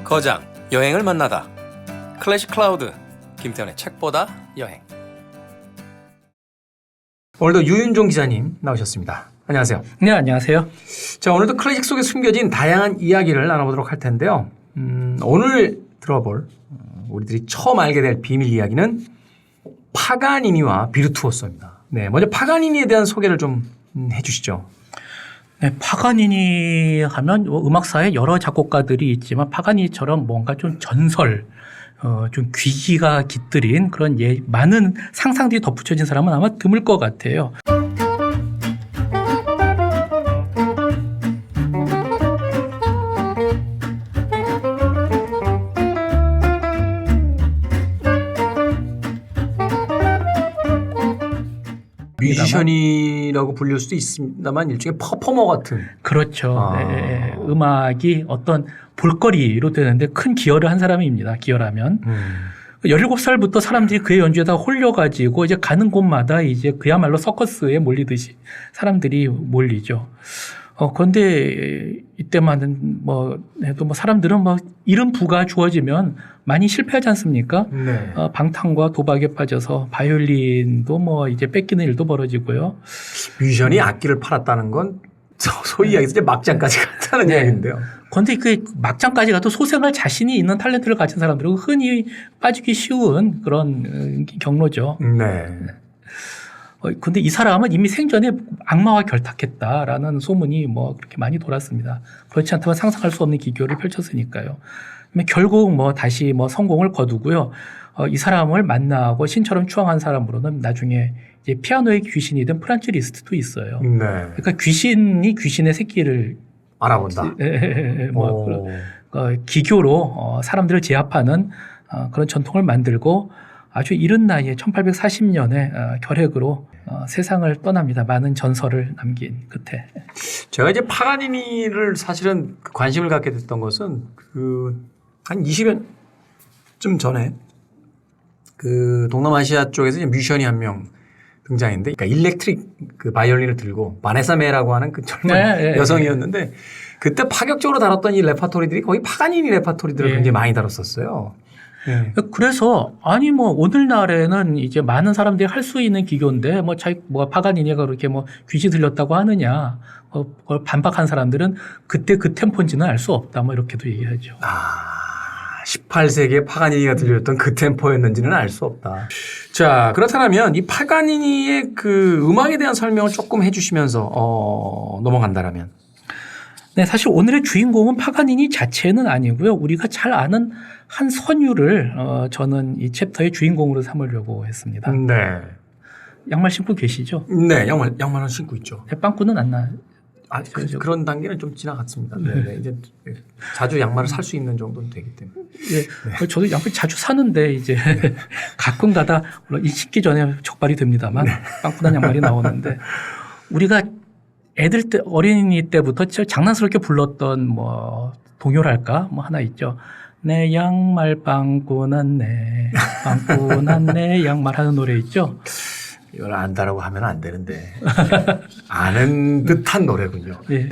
거장, 여행을 만나다. 클래식 클라우드, 김태현의 책보다 여행. 오늘도 유윤종 기자님 나오셨습니다. 안녕하세요. 네, 안녕하세요. 자, 오늘도 클래식 속에 숨겨진 다양한 이야기를 나눠보도록 할 텐데요. 오늘 들어볼 우리들이 처음 알게 될 비밀 이야기는 파가니니와 비르투오소입니다. 네, 먼저 파가니니에 대한 소개를 좀 해주시죠. 네, 파가니니 하면 음악사에 여러 작곡가들이 있지만 파가니니처럼 뭔가 좀 전설, 좀 귀기가 깃들인 그런 많은 상상들이 덧붙여진 사람은 아마 드물 것 같아요. 뮤지션이라고 불릴 수도 있습니다만 일종의 퍼포머 같은. 그렇죠. 네, 음악이 어떤 볼거리로 되는데 큰 기여를 한 사람입니다. 기여라면. 17살부터 사람들이 그의 연주에다 홀려가지고 이제 가는 곳마다 이제 그야말로 서커스에 몰리듯이 사람들이 몰리죠. 그런데 이때만은 해도 사람들은 이름 부가 주어지면 많이 실패하지 않습니까? 네. 방탕과 도박에 빠져서 바이올린도 이제 뺏기는 일도 벌어지고요. 뮤지션이 악기를 팔았다는 건 소위 이야기해서 이제 막장까지 갔다는 네. 이야기인데요. 그런데 그 막장까지 가도 소생할 자신이 있는 탤런트를 가진 사람들은 흔히 빠지기 쉬운 그런 경로죠. 네. 근데 이 사람은 이미 생전에 악마와 결탁했다라는 소문이 그렇게 많이 돌았습니다. 그렇지 않다면 상상할 수 없는 기교를 펼쳤으니까요. 결국 다시 성공을 거두고요. 이 사람을 만나고 신처럼 추앙한 사람으로는 나중에 이제 피아노의 귀신이 된 프란츠 리스트도 있어요. 네. 그러니까 귀신이 귀신의 새끼를 알아본다. 기교로 사람들을 제압하는 그런 전통을 만들고 아주 이른 나이에 1840년에 결핵으로 세상을 떠납니다. 많은 전설을 남긴 끝에. 제가 이제 파가니니를 사실은 관심을 갖게 됐던 것은 한 20년쯤 전에 동남아시아 쪽에서 이제 뮤지션이 한 명 등장했는데, 그러니까 일렉트릭 바이올린을 들고 바네사 메라고 하는 그 젊은 여성이었는데 그때 파격적으로 다뤘던 이 레파토리들이 거의 파가니니 레파토리들을 굉장히 많이 다뤘었어요. 네. 그래서 오늘날에는 이제 많은 사람들이 할 수 있는 기교인데 파가니니가 그렇게 귀신 들렸다고 하느냐 그걸 반박한 사람들은 그때 그 템포인지는 알 수 없다 이렇게도 얘기하죠. 18세기에 파가니니가 들렸던 그 템포였는지는 알 수 없다. 자, 그렇다면 이 파가니니의 그 음악에 대한 설명을 조금 해주시면서 넘어간다라면. 네, 사실 오늘의 주인공은 파가니니 자체는 아니고요. 우리가 잘 아는 한 선율을 저는 이 챕터의 주인공으로 삼으려고 했습니다. 네. 양말 신고 계시죠? 네, 양말은 신고 있죠. 빵꾸는 안 나. 그런 단계는 좀 지나갔습니다. 네. 이제 자주 양말을 살 수 있는 정도는 되기 때문에. 네. 저도 양말 자주 사는데 이제 가끔 가다 물론 신기 전에 적발이 됩니다만 빵꾸난 양말이 나오는데 우리가 애들 때 어린이 때부터 장난스럽게 불렀던 동요랄까 하나 있죠. 내 양말 빵꾸난 내 양말 하는 노래 있죠. 이걸 안다라고 하면 안 되는데 아는 듯한 노래군요. 네.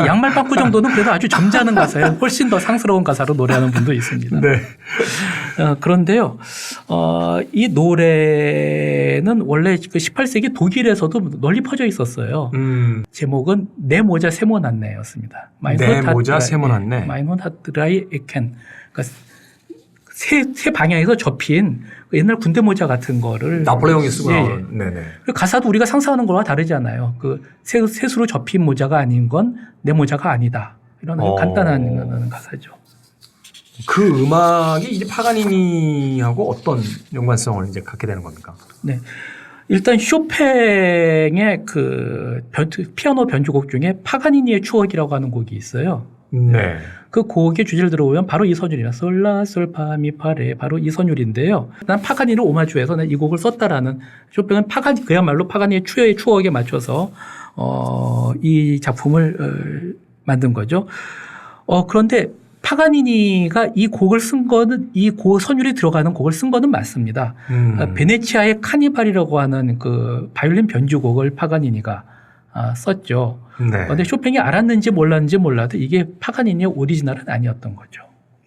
양말 빵꾸 정도는 그래도 아주 점잖은 가사예요. 훨씬 더 상스러운 가사로 노래하는 분도 있습니다. 네. 그런데요, 이 노래는 원래 그 18세기 독일에서도 널리 퍼져 있었어요. 제목은 내 모자 세모났네였습니다. 내 모자 세모났네. 마인혼하트라이 에켄. 그러니까 세 방향에서 접힌 옛날 군대 모자 같은 거를 나폴레옹이 쓰고 나오는. 네네. 가사도 우리가 상상하는 거와 다르잖아요. 그 셋으로 접힌 모자가 아닌 건 내 모자가 아니다. 이런 간단한 가사죠. 그 음악이 이제 파가니니하고 어떤 연관성을 이제 갖게 되는 겁니까? 네. 일단 쇼팽의 그 피아노 변주곡 중에 파가니니의 추억이라고 하는 곡이 있어요. 네. 그 곡의 주제를 들어보면 바로 이 선율이야. 솔라 솔파미파레 바로 이 선율인데요. 난 파가니를 오마주해서 이 곡을 썼다라는 쇼팽은 그야말로 파가니의 추억에 맞춰서 이 작품을 만든 거죠. 그런데 파가니니가 이 곡을 쓴 거는 이 선율이 들어가는 곡을 쓴 거는 맞습니다. 베네치아의 카니발이라고 하는 그 바이올린 변주곡을 파가니니가 썼죠. 네. 그런데 쇼팽이 알았는지 몰랐는지 몰라도 이게 파가니니의 오리지널은 아니었던 거죠.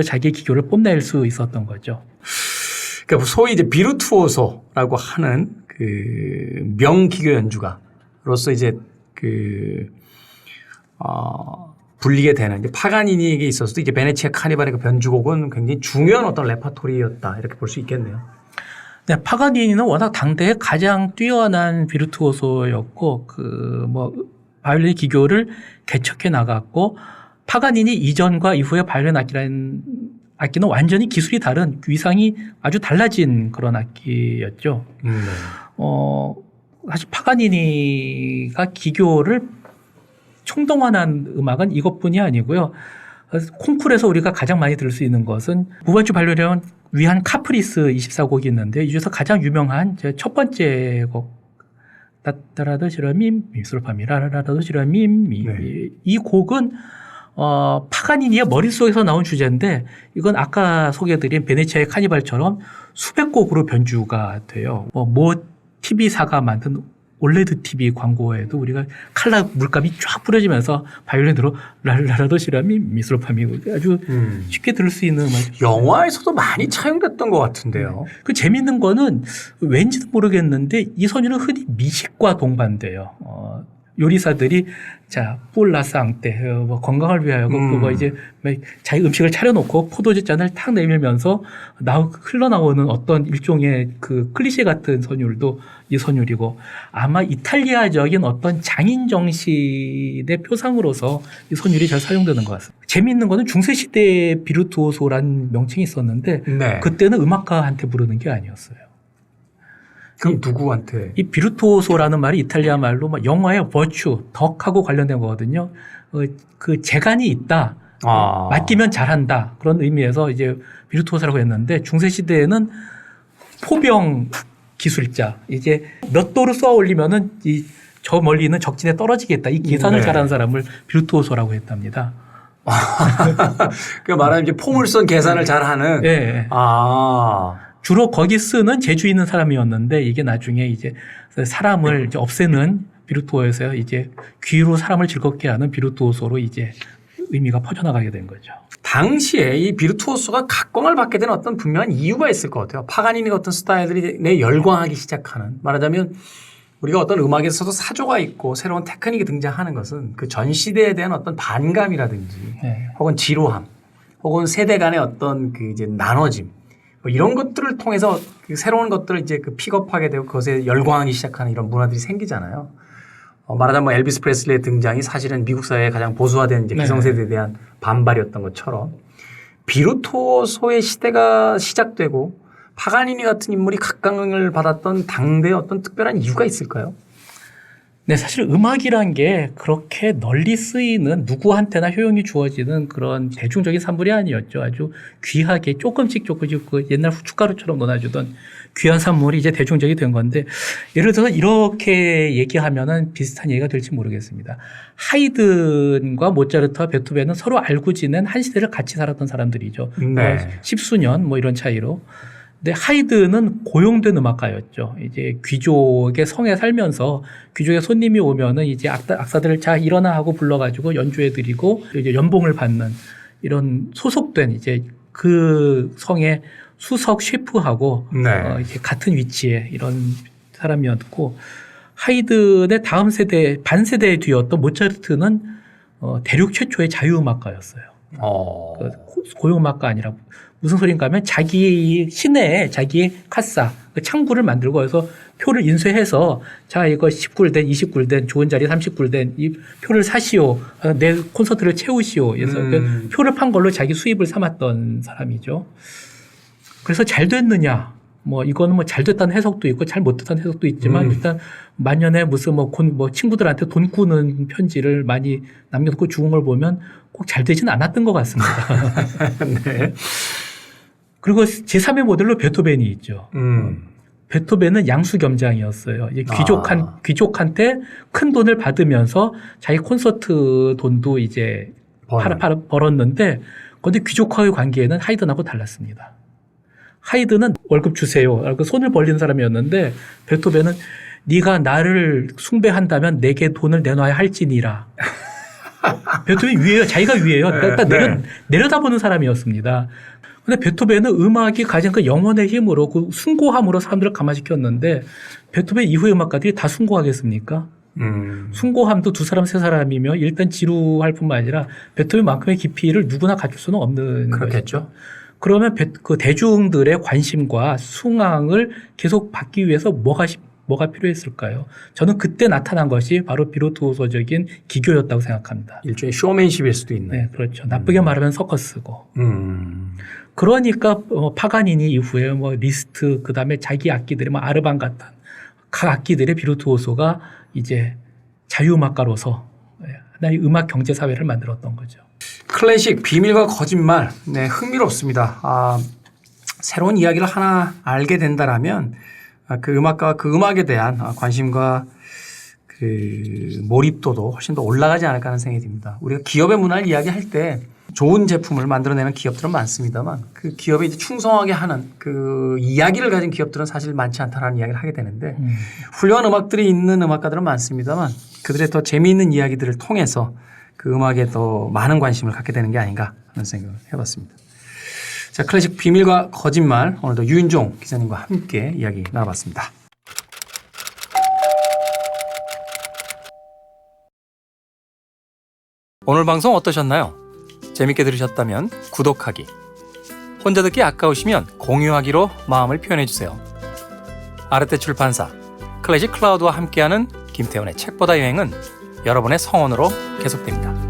방식으로 자기의 기교를 뽐낼 수 있었던 거죠. 그러니까 소위 이제 비르투오소라고 하는 그 명기교 연주가로서 이제 불리게 되는 이제 파가니니에게 있어서도 이제 베네치아 카니발의 그 변주곡은 굉장히 중요한 어떤 레파토리였다 이렇게 볼 수 있겠네요. 네, 파가니니는 워낙 당대에 가장 뛰어난 비르투오소였고 바이올린 기교를 개척해 나갔고 파가니니 이전과 이후의 바이올린 악기는 완전히 기술이 다른 위상이 아주 달라진 그런 악기였죠. 사실 파가니니가 기교를 총동원한 음악은 이것뿐이 아니고요. 콩쿠르에서 우리가 가장 많이 들을 수 있는 것은 무반주 바이올린을 위한 카프리스 24곡이 있는데 이 중에서 가장 유명한 첫 번째 곡 따따라도 시라미 미솔파미 라라라도 시라미 미. 이 곡은 파가니니의 머릿속에서 나온 주제인데 이건 아까 소개해드린 베네치아의 카니발처럼 수백 곡으로 변주가 돼요. 뭐 TV사가 만든 올레드 TV 광고에도 우리가 칼라 물감이 쫙 뿌려지면서 바이올린으로 랄라라도 시라미 미스로파미 아주 쉽게 들을 수 있는 음악. 영화에서도 많이 차용됐던 것 같은데요. 그 재밌는 거는 왠지도 모르겠는데 이 선율은 흔히 미식과 동반돼요. 요리사들이 자 뿔라상때 뭐 건강을 위하여 그거 이제 자기 음식을 차려놓고 포도주 잔을 탁 내밀면서 흘러나오는 어떤 일종의 그 클리셰 같은 선율도 이 선율이고 아마 이탈리아적인 어떤 장인 정신의 표상으로서 이 선율이 잘 사용되는 것 같습니다. 재미있는 거는 중세 시대에 비르투오소라는 명칭이 있었는데 네. 그때는 음악가한테 부르는 게 아니었어요. 그럼 누구한테? 이 비르투오소라는 말이 이탈리아 말로 막 영화의 버추, 덕하고 관련된 거거든요. 그 재간이 있다. 맡기면 잘한다. 그런 의미에서 이제 비르투오소라고 했는데 중세 시대에는 포병 기술자 이제 몇 도를 쏘아 올리면은 저 멀리 있는 적진에 떨어지겠다. 이 계산을 잘하는 사람을 비르투오소라고 했답니다. 그 말하면 이제 포물선 계산을 잘하는. 네. 주로 거기 쓰는 재주 있는 사람이었는데 이게 나중에 이제 사람을 이제 없애는 비르투오에서 이제 귀로 사람을 즐겁게 하는 비르투오소로 이제 의미가 퍼져나가게 된 거죠. 당시에 이 비르투오소가 각광을 받게 된 어떤 분명한 이유가 있을 것 같아요. 파가니니 같은 스타일들이 내 열광하기 시작하는 말하자면 우리가 어떤 음악에서도 사조가 있고 새로운 테크닉이 등장하는 것은 그 전 시대에 대한 어떤 반감이라든지 혹은 지루함 혹은 세대 간의 어떤 그 이제 나눠짐 뭐 이런 것들을 통해서 그 새로운 것들을 이제 그 픽업하게 되고 그것에 열광하기 시작하는 이런 문화들이 생기잖아요. 말하자면 뭐 엘비스 프레슬리의 등장이 사실은 미국 사회의 가장 보수화된 이제 기성세대에 대한 반발이었던 것처럼 비르투오소의 시대가 시작되고 파가니니 같은 인물이 각광을 받았던 당대의 어떤 특별한 이유가 있을까요? 네, 사실 음악이란 게 그렇게 널리 쓰이는 누구한테나 효용이 주어지는 그런 대중적인 산물이 아니었죠. 아주 귀하게 조금씩 그 옛날 후춧가루처럼 넣어주던 귀한 산물이 이제 대중적이 된 건데 예를 들어서 이렇게 얘기하면은 비슷한 얘기가 될지 모르겠습니다. 하이든과 모차르트와 베토벤은 서로 알고 지낸 한 시대를 같이 살았던 사람들이죠. 네. 십수년 뭐 이런 차이로. 근데 하이든은 고용된 음악가였죠. 이제 귀족의 성에 살면서 귀족의 손님이 오면은 이제 악사들을 자 일어나 하고 불러가지고 연주해드리고 이제 연봉을 받는 이런 소속된 이제 그 성의 수석 셰프하고 이렇게 같은 위치에 이런 사람이었고 하이든의 다음 세대 반세대 뒤였던 모차르트는 대륙 최초의 자유음악가였어요. 고용음악가 아니라 무슨 소린가 하면 자기 시내에 자기의 카사 창구를 만들고 해서 표를 인쇄해서 자 이거 10굴된 20굴된 좋은 자리 30굴된 이 표를 사시오. 내 콘서트를 채우시오. 그래서 그 표를 판 걸로 자기 수입을 삼았던 사람이죠. 그래서 잘 됐느냐. 뭐 이거는 뭐 잘 됐다는 해석도 있고 잘 못됐다는 해석도 있지만 일단 만년에 무슨 뭐 친구들한테 돈 꾸는 편지를 많이 남겨놓고 죽은 걸 보면 꼭 잘 되지는 않았던 것 같습니다. 네. 그리고 제3의 모델로 베토벤이 있죠. 베토벤은 양수겸장이었어요. 이제 귀족한테 큰 돈을 받으면서 자기 콘서트 돈도 이제 벌었는데 그런데 귀족과의 관계에는 하이든하고 달랐습니다. 하이든은 월급 주세요. 손을 벌리는 사람이었는데 베토벤은 네가 나를 숭배한다면 내게 돈을 내놔야 할지니라. 베토벤이 위에요. 자기가 위에요. 그러니까 내려다보는 사람이었습니다. 근데 베토벤은 음악이 가진 그 영혼의 힘으로 그 숭고함으로 사람들을 감화시켰는데 베토벤 이후의 음악가들이 다 숭고하겠습니까? 숭고함도 두 사람 세 사람이며 일단 지루할 뿐만 아니라 베토벤만큼의 깊이를 누구나 갖출 수는 없는 그렇겠죠. 것이죠. 그러면 그 대중들의 관심과 숭앙을 계속 받기 위해서 뭐가 필요했을까요? 저는 그때 나타난 것이 바로 비르투오소적인 기교였다고 생각합니다. 일종의 쇼맨십일 수도 있네. 네, 그렇죠. 나쁘게 말하면 서커스고. 그러니까 파가니니 이후에 뭐 리스트 그다음에 자기 악기들이 뭐 아르반 같은 각 악기들의 비르투오소가 이제 자유음악가로서 하나의 음악 경제 사회를 만들었던 거죠. 클래식 비밀과 거짓말. 네, 흥미롭습니다. 새로운 이야기를 하나 알게 된다라면 그 음악과 그 음악에 대한 관심과 그 몰입도도 훨씬 더 올라가지 않을까 하는 생각이 듭니다. 우리가 기업의 문화를 이야기할 때 좋은 제품을 만들어내는 기업들은 많습니다만 그 기업에 이제 충성하게 하는 그 이야기를 가진 기업들은 사실 많지 않다라는 이야기를 하게 되는데 훌륭한 음악들이 있는 음악가들은 많습니다만 그들의 더 재미있는 이야기들을 통해서 그 음악에 더 많은 관심을 갖게 되는 게 아닌가 하는 생각을 해봤습니다. 자, 클래식 비밀과 거짓말 오늘도 유인종 기자님과 함께 이야기 나눠봤습니다. 오늘 방송 어떠셨나요? 재밌게 들으셨다면 구독하기, 혼자 듣기 아까우시면 공유하기로 마음을 표현해주세요. 아르테 출판사 클래식 클라우드와 함께하는 김태훈의 책보다 여행은 여러분의 성원으로 계속됩니다.